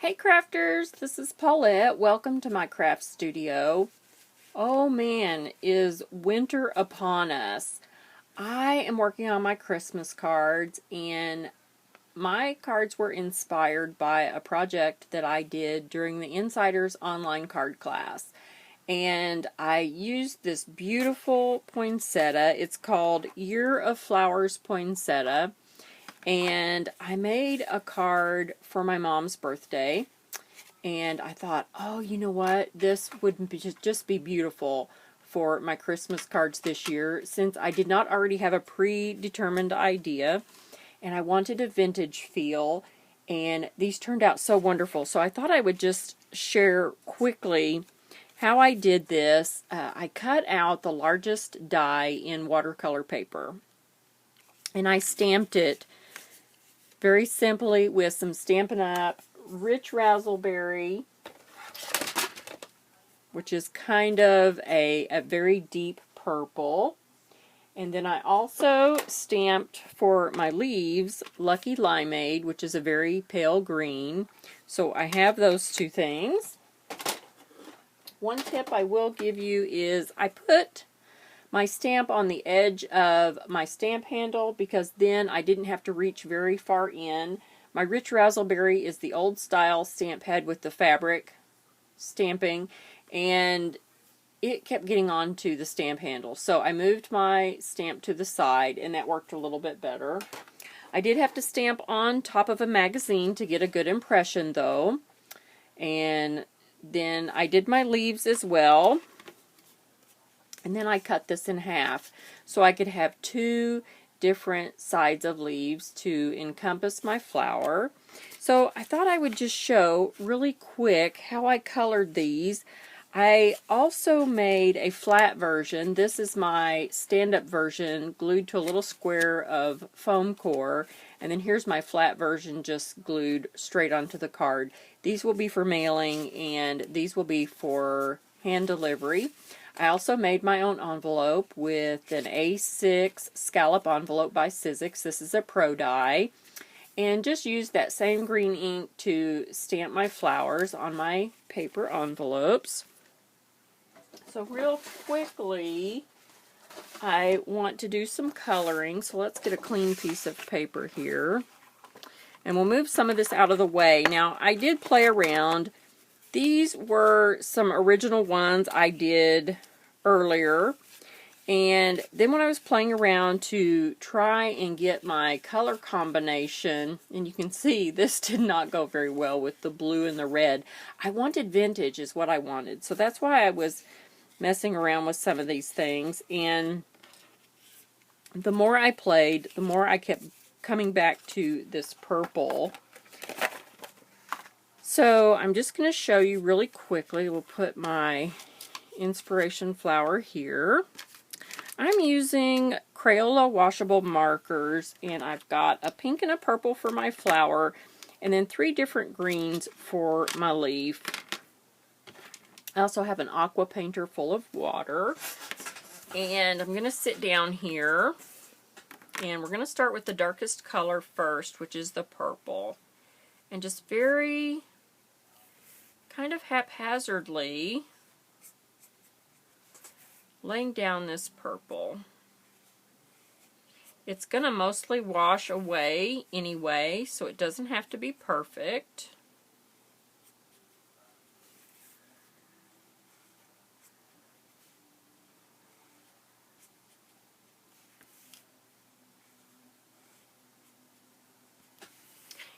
Hey crafters, this is Paulette. Welcome to my craft studio. Oh man, is winter upon us. I am working on my Christmas cards, and my cards were inspired by a project that I did during the Insiders online card class. And I used this beautiful poinsettia. It's called Year of Flowers Poinsettia. And I made a card for my mom's birthday. And I thought, oh, you know what? This would just be beautiful for my Christmas cards this year, since I did not already have a predetermined idea. And I wanted a vintage feel. And these turned out so wonderful. So I thought I would just share quickly how I did this. I cut out the largest die in watercolor paper. And I stamped it very simply with some Stampin' Up! Rich Razzleberry, which is kind of a very deep purple. And then I also stamped for my leaves Lucky Limeade, which is a very pale green. So I have those two things. One tip I will give you is I put my stamp on the edge of my stamp handle, because then I didn't have to reach very far in. My Rich Razzleberry is the old style stamp head with the fabric stamping, and it kept getting onto the stamp handle. So I moved my stamp to the side, and that worked a little bit better. I did have to stamp on top of a magazine to get a good impression though. And then I did my leaves as well. And then I cut this in half so I could have two different sides of leaves to encompass my flower. So I thought I would just show really quick how I colored these. I also made a flat version. This is my stand-up version glued to a little square of foam core. And then here's my flat version just glued straight onto the card. These will be for mailing, and these will be for hand delivery. I also made my own envelope with an A6 scallop envelope by Sizzix. This is a pro die. And just used that same green ink to stamp my flowers on my paper envelopes. So real quickly, I want to do some coloring. So let's get a clean piece of paper here. And we'll move some of this out of the way. Now, I did play around. These were some original ones I did earlier, and then when I was playing around to try and get my color combination, and you can see this did not go very well with the blue and the red. I wanted vintage is what I wanted, so that's why I was messing around with some of these things. And the more I played, the more I kept coming back to this purple. So I'm just going to show you really quickly. We'll put my inspiration flower here. I'm using Crayola washable markers, and I've got a pink and a purple for my flower, and then 3 different greens for my leaf. I also have an aqua painter full of water, and I'm going to sit down here, and we're going to start with the darkest color first, which is the purple, and just very kind of haphazardly laying down this purple. It's going to mostly wash away anyway, so it doesn't have to be perfect.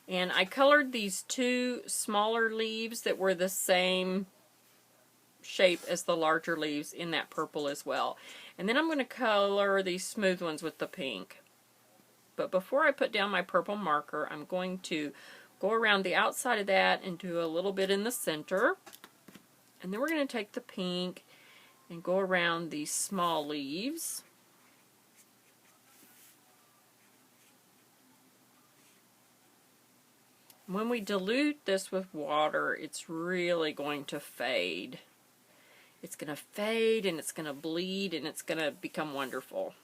And I colored these 2 smaller leaves that were the same shape as the larger leaves in that purple as well. And then I'm going to color these smooth ones with the pink. But before I put down my purple marker, I'm going to go around the outside of that and do a little bit in the center. And then we're going to take the pink and go around these small leaves. When we dilute this with water, it's really going to fade. It's going to fade, and it's going to bleed, and it's going to become wonderful.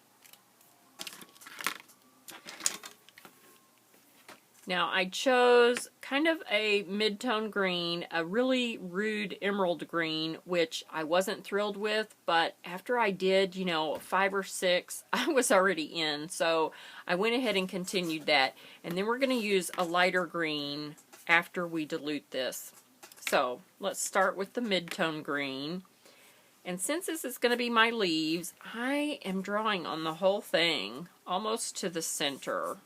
Now I chose kind of a mid-tone green, a really rude emerald green, which I wasn't thrilled with, but after I did, you know, 5 or 6, I was already in. So I went ahead and continued that. And then we're going to use a lighter green after we dilute this. So let's start with the mid-tone green. And since this is going to be my leaves, I am drawing on the whole thing almost to the center,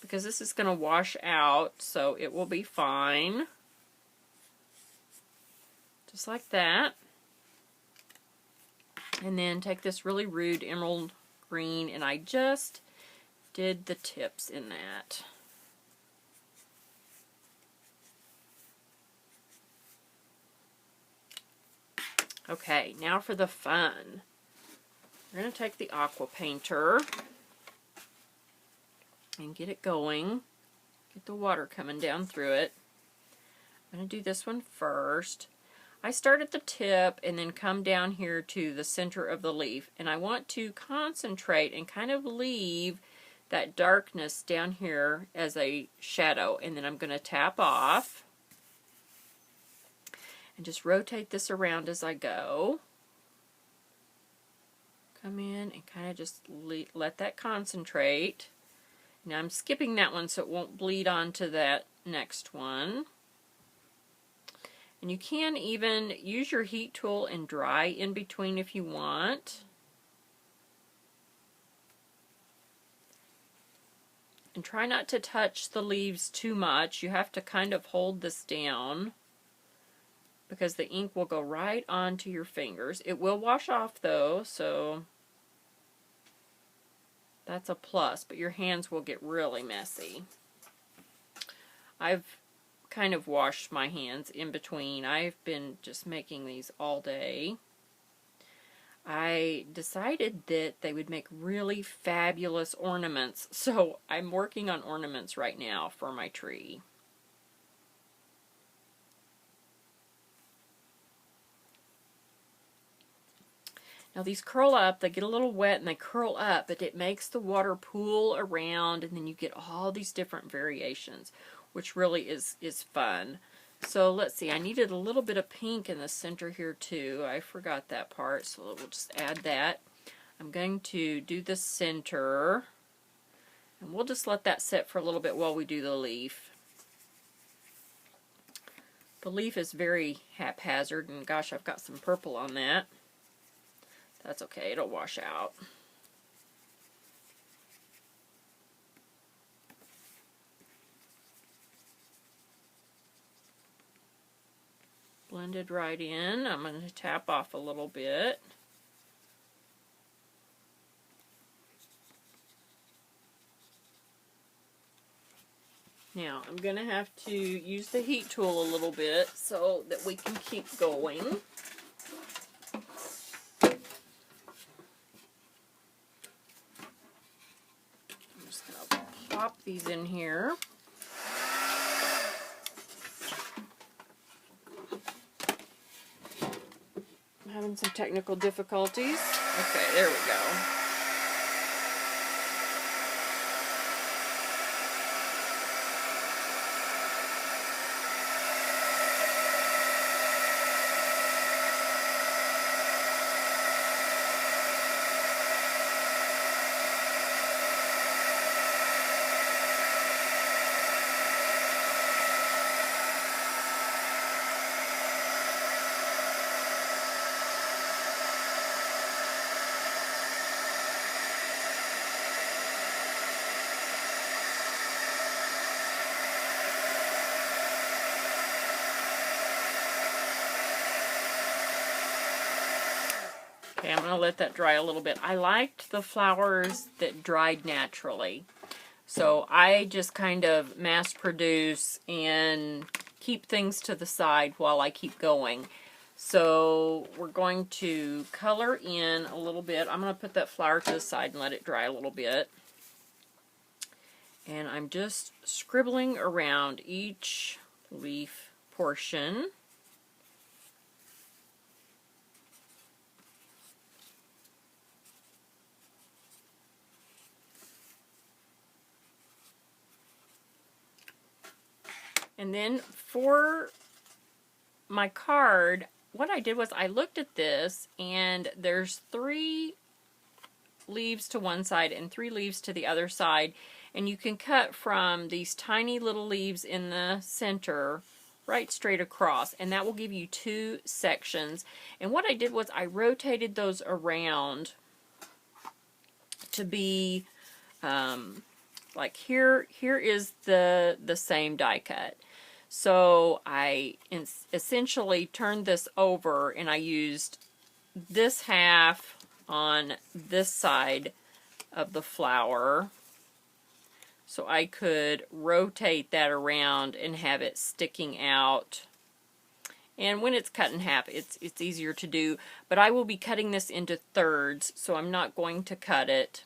because this is going to wash out, so it will be fine. Just like that. And then take this really rude emerald green, and I just did the tips in that. Okay, now for the fun. We're going to take the aqua painter and get it going. Get the water coming down through it. I'm going to do this one first. I start at the tip and then come down here to the center of the leaf. And I want to concentrate and kind of leave that darkness down here as a shadow. And then I'm going to tap off. And just rotate this around as I go. Come in and kind of just let that concentrate. Now I'm skipping that one so it won't bleed onto that next one. And you can even use your heat tool and dry in between if you want. And try not to touch the leaves too much. You have to kind of hold this down, because the ink will go right onto your fingers. It will wash off though, so that's a plus, but your hands will get really messy. I've kind of washed my hands in between. I've been just making these all day. I decided that they would make really fabulous ornaments, so I'm working on ornaments right now for my tree. Now these curl up, they get a little wet and they curl up, but it makes the water pool around, and then you get all these different variations, which really is fun. So let's see, I needed a little bit of pink in the center here too. I forgot that part, so we'll just add that. I'm going to do the center, and we'll just let that sit for a little bit while we do the leaf. The leaf is very haphazard, and gosh, I've got some purple on that. That's okay, it'll wash out. Blended right in. I'm going to tap off a little bit. Now, I'm going to have to use the heat tool a little bit so that we can keep going. Pop these in here. I'm having some technical difficulties. Okay, there we go. Okay, I'm going to let that dry a little bit. I liked the flowers that dried naturally. So I just kind of mass produce and keep things to the side while I keep going. So we're going to color in a little bit. I'm going to put that flower to the side and let it dry a little bit. And I'm just scribbling around each leaf portion. And then for my card, what I did was I looked at this, and there's 3 leaves to one side and 3 leaves to the other side, and you can cut from these tiny little leaves in the center right straight across, and that will give you 2 sections. And what I did was I rotated those around to be like here is the same die cut. So I essentially turned this over, and I used this half on this side of the flower, so I could rotate that around and have it sticking out. And when it's cut in half, it's easier to do, but I will be cutting this into thirds, so I'm not going to cut it.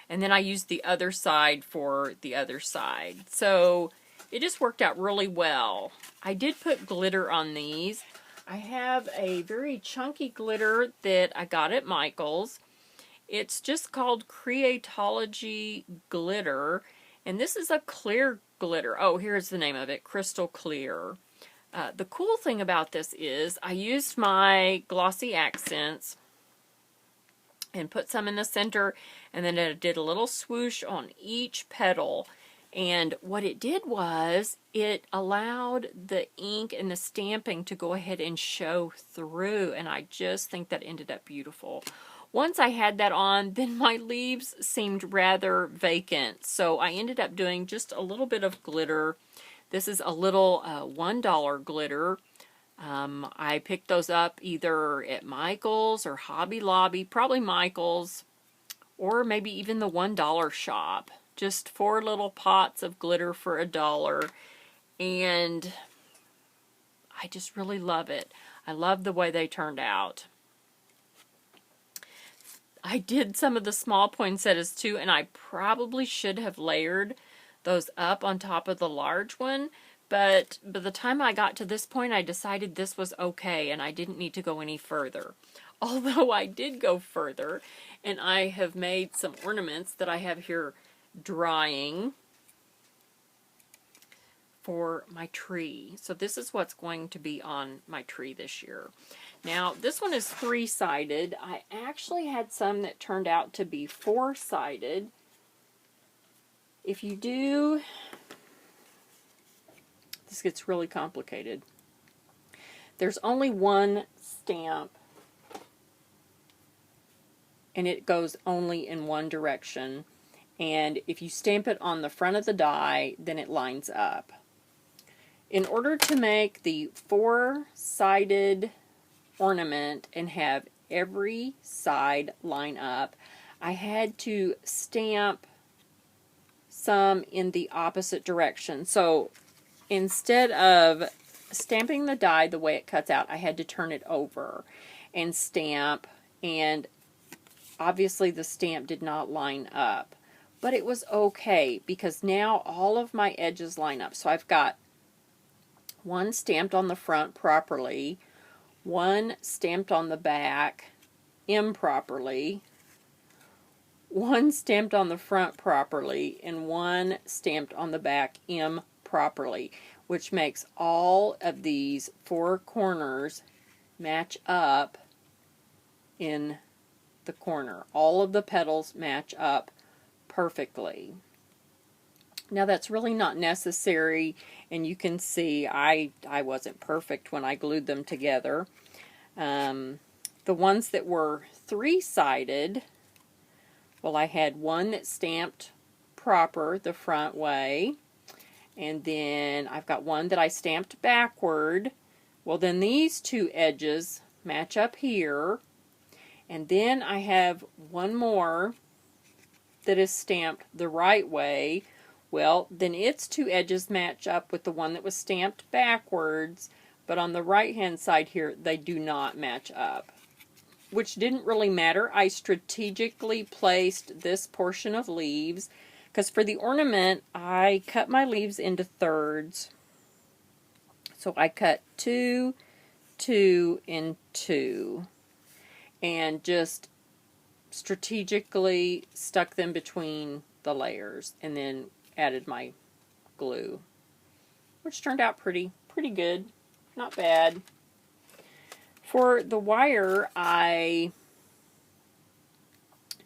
And then I used the other side for the other side. So it just worked out really well. I did put glitter on these. I have a very chunky glitter that I got at Michael's. It's just called Creatology Glitter, and this is a clear glitter. Oh, here's the name of it, Crystal Clear. The cool thing about this is I used my glossy accents and put some in the center, and then I did a little swoosh on each petal. And what it did was it allowed the ink and the stamping to go ahead and show through, and I just think that ended up beautiful. Once I had that on, then my leaves seemed rather vacant, so I ended up doing just a little bit of glitter. This is a little $1 glitter. I picked those up either at Michael's or Hobby Lobby, probably Michael's, or maybe even the $1 shop. Just 4 little pots of glitter for $1, and I just really love it. I love the way they turned out. I did some of the small poinsettias too, and I probably should have layered those up on top of the large one, but by the time I got to this point, I decided this was okay and I didn't need to go any further. Although I did go further, and I have made some ornaments that I have here drying for my tree. So this is what's going to be on my tree this year. Now, this one is 3-sided. I actually had some that turned out to be 4-sided. If you do, this gets really complicated. There's only one stamp, and it goes only in one direction. And if you stamp it on the front of the die, then it lines up. In order to make the 4-sided ornament and have every side line up, I had to stamp some in the opposite direction. So instead of stamping the die the way it cuts out, I had to turn it over and stamp, and obviously the stamp did not line up. But it was okay because now all of my edges line up. So I've got one stamped on the front properly, one stamped on the back improperly, one stamped on the front properly, and one stamped on the back improperly, which makes all of these 4 corners match up in the corner. All of the petals match up perfectly. Now that's really not necessary, and you can see I wasn't perfect when I glued them together. The ones that were 3-sided, well, I had one that stamped proper the front way, and then I've got one that I stamped backward. Well, then these 2 edges match up here, and then I have one more that is stamped the right way. Well, then its 2 edges match up with the one that was stamped backwards, but on the right hand side here they do not match up, which didn't really matter. I strategically placed this portion of leaves because for the ornament I cut my leaves into thirds. So I cut 2, 2, and 2, and just strategically stuck them between the layers, and then added my glue, which turned out pretty good. Not bad. For the wire, I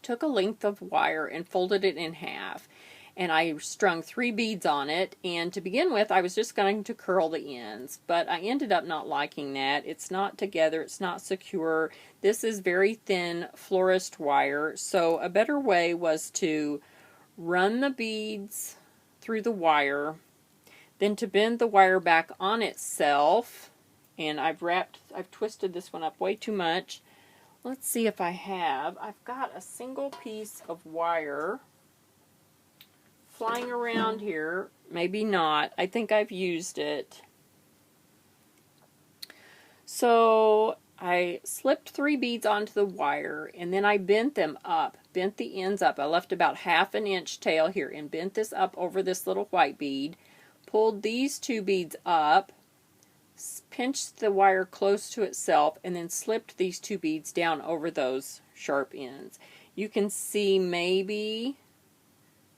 took a length of wire and folded it in half. And I strung 3 beads on it, and to begin with I was just going to curl the ends, but I ended up not liking that. It's not together, it's not secure. This is very thin florist wire, so a better way was to run the beads through the wire, then to bend the wire back on itself, and I've twisted this one up way too much. Let's see if I've got a single piece of wire flying around here. Maybe not. I think I've used it. So I slipped 3 beads onto the wire, and then I bent them up, bent the ends up. I left about 1/2 inch tail here and bent this up over this little white bead, pulled these 2 beads up, pinched the wire close to itself, and then slipped these 2 beads down over those sharp ends. You can see maybe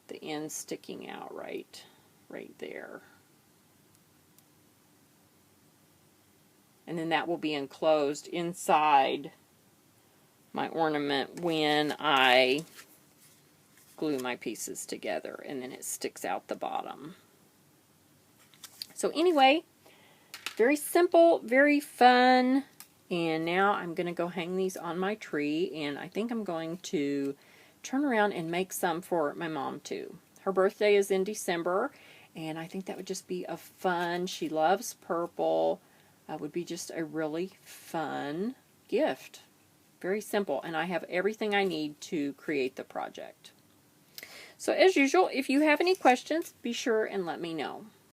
the end sticking out right there. And then that will be enclosed inside my ornament when I glue my pieces together, and then it sticks out the bottom. So anyway, very simple, very fun, and now I'm going to go hang these on my tree, and I think I'm going to turn around and make some for my mom too. Her birthday is in December, and I think that would just be a fun, she loves purple, would be just a really fun gift. Very simple, and I have everything I need to create the project. So as usual, if you have any questions, be sure and let me know.